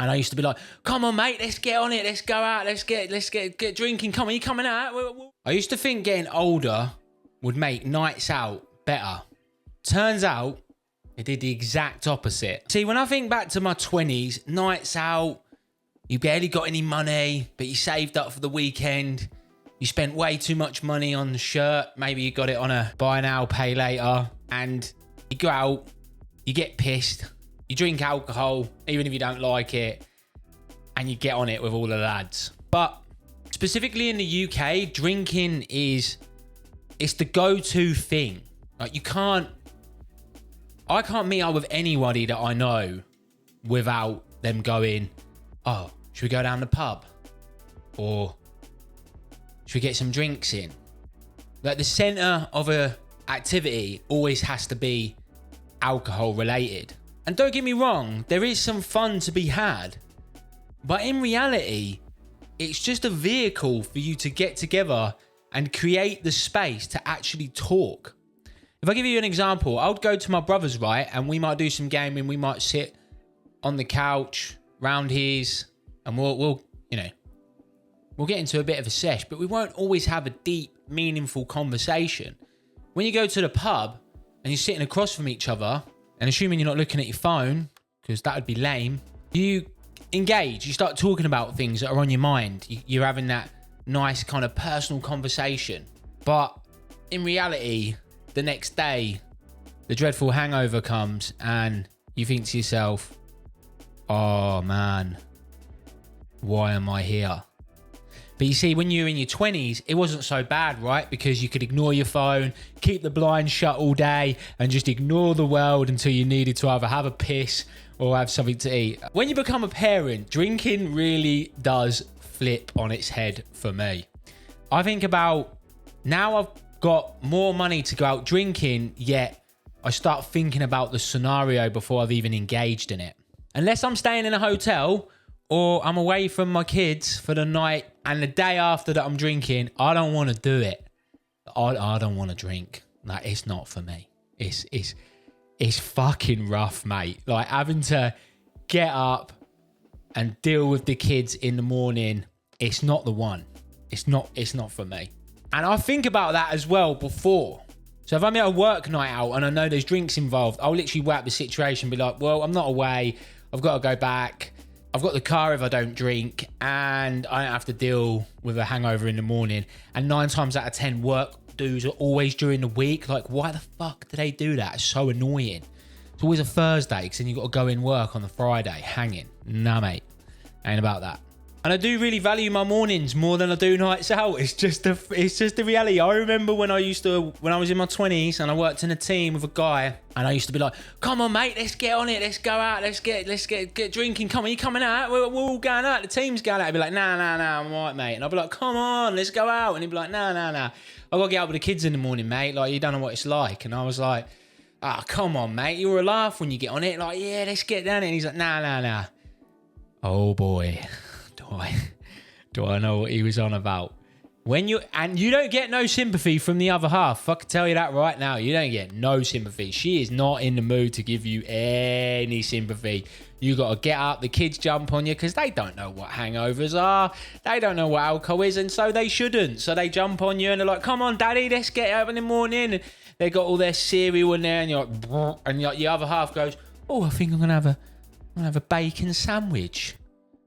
And I used to be like, come on, mate, let's get on it. Let's go out. Let's get drinking. Come on, you coming out? I used to think getting older would make nights out better. Turns out it did the exact opposite. See, when I think back to my 20s, nights out, you barely got any money, but you saved up for the weekend. You spent way too much money on the shirt. Maybe you got it on a buy now, pay later. And you go out, you get pissed. You drink alcohol, even if you don't like it, and you get on it with all the lads. But specifically in the UK, drinking it's the go-to thing. Like I can't meet up with anybody that I know without them going, oh, should we go down the pub? Or should we get some drinks in? Like the center of a activity always has to be alcohol related. And don't get me wrong, there is some fun to be had. But in reality, it's just a vehicle for you to get together and create the space to actually talk. If I give you an example, I would go to my brother's, right? And we might do some gaming. We might sit on the couch round his, and we'll get into a bit of a sesh, but we won't always have a deep, meaningful conversation. When you go to the pub and you're sitting across from each other, and assuming you're not looking at your phone, because that would be lame, you engage, you start talking about things that are on your mind. You're having that nice kind of personal conversation. But in reality, the next day, the dreadful hangover comes and you think to yourself, oh man, why am I here? But you see, when you're in your 20s, it wasn't so bad, right? Because you could ignore your phone, keep the blinds shut all day, and just ignore the world until you needed to either have a piss or have something to eat. When you become a parent, drinking really does flip on its head for me. I think about, now I've got more money to go out drinking, yet I start thinking about the scenario before I've even engaged in it. Unless I'm staying in a hotel or I'm away from my kids for the night and the day after that I'm drinking, I don't want to do it. I don't want to drink. Like, it's not for me. It's fucking rough, mate. Like, having to get up and deal with the kids in the morning, it's not the one. It's not for me. And I think about that as well before. So if I'm at a work night out and I know there's drinks involved, I'll literally weigh up the situation and be like, well, I'm not away. I've got to go back. I've got the car if I don't drink, and I don't have to deal with a hangover in the morning. And 9 times out of 10, work dues are always during the week. Like, why the fuck do they do that? It's so annoying. It's always a Thursday, because then you've got to go in work on the Friday, hanging. Nah, mate. Ain't about that. And I do really value my mornings more than I do nights out. It's just the reality. I remember when I was in my 20s and I worked in a team with a guy, and I used to be like, come on, mate, let's get on it. Let's go out. Let's get drinking. Come on, you coming out? We're all going out. The team's going out. He'd be like, nah, I'm all right, mate. And I'd be like, come on, let's go out. And he'd be like, nah. I got to get up with the kids in the morning, mate. Like, you don't know what it's like. And I was like, come on, mate. You were a laugh when you get on it. Like, yeah, let's get down it. And he's like, nah. Oh, boy. Do I know what he was on about? You don't get no sympathy from the other half. I can tell you that right now. You don't get no sympathy. She is not in the mood to give you any sympathy. You got to get up. The kids jump on you because they don't know what hangovers are. They don't know what alcohol is, and so they shouldn't. So they jump on you and they're like, come on, daddy, let's get up in the morning. And they got all their cereal in there, and you're like, and the other half goes, oh, I think I'm going to have a bacon sandwich.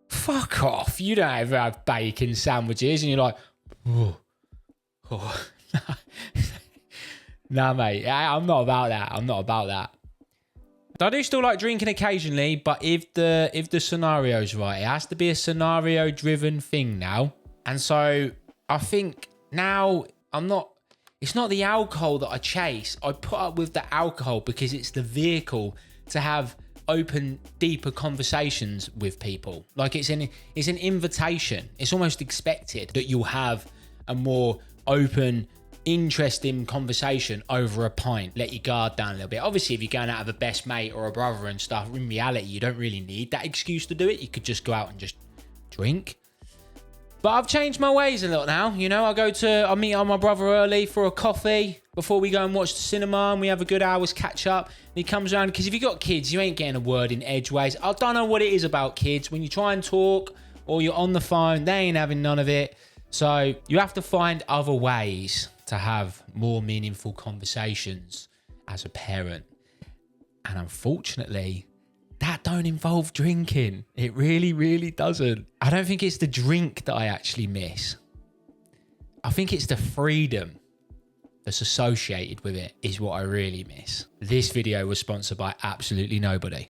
Fuck off. You don't ever have bacon sandwiches. And you're like, oh. Nah, mate. I'm not about that. I do still like drinking occasionally, but if the scenario's right, it has to be a scenario-driven thing now. And so I think now it's not the alcohol that I chase. I put up with the alcohol because it's the vehicle to have open, deeper conversations with people. Like, it's an invitation. It's almost expected that you'll have a more open, interesting conversation over a pint. Let your guard down a little bit. Obviously, if you're going out with a best mate or a brother and stuff, in reality, you don't really need that excuse to do it. You could just go out and just drink. But I've changed my ways a lot now. You know, I meet up my brother early for a coffee before we go and watch the cinema, and we have a good hour's catch up. And he comes around, because if you got kids, you ain't getting a word in edgeways. I don't know what it is about kids. When you try and talk or you're on the phone, they ain't having none of it. So you have to find other ways to have more meaningful conversations as a parent. And unfortunately, that don't involve drinking. It really, really doesn't. I don't think it's the drink that I actually miss. I think it's the freedom that's associated with it is what I really miss. This video was sponsored by absolutely nobody.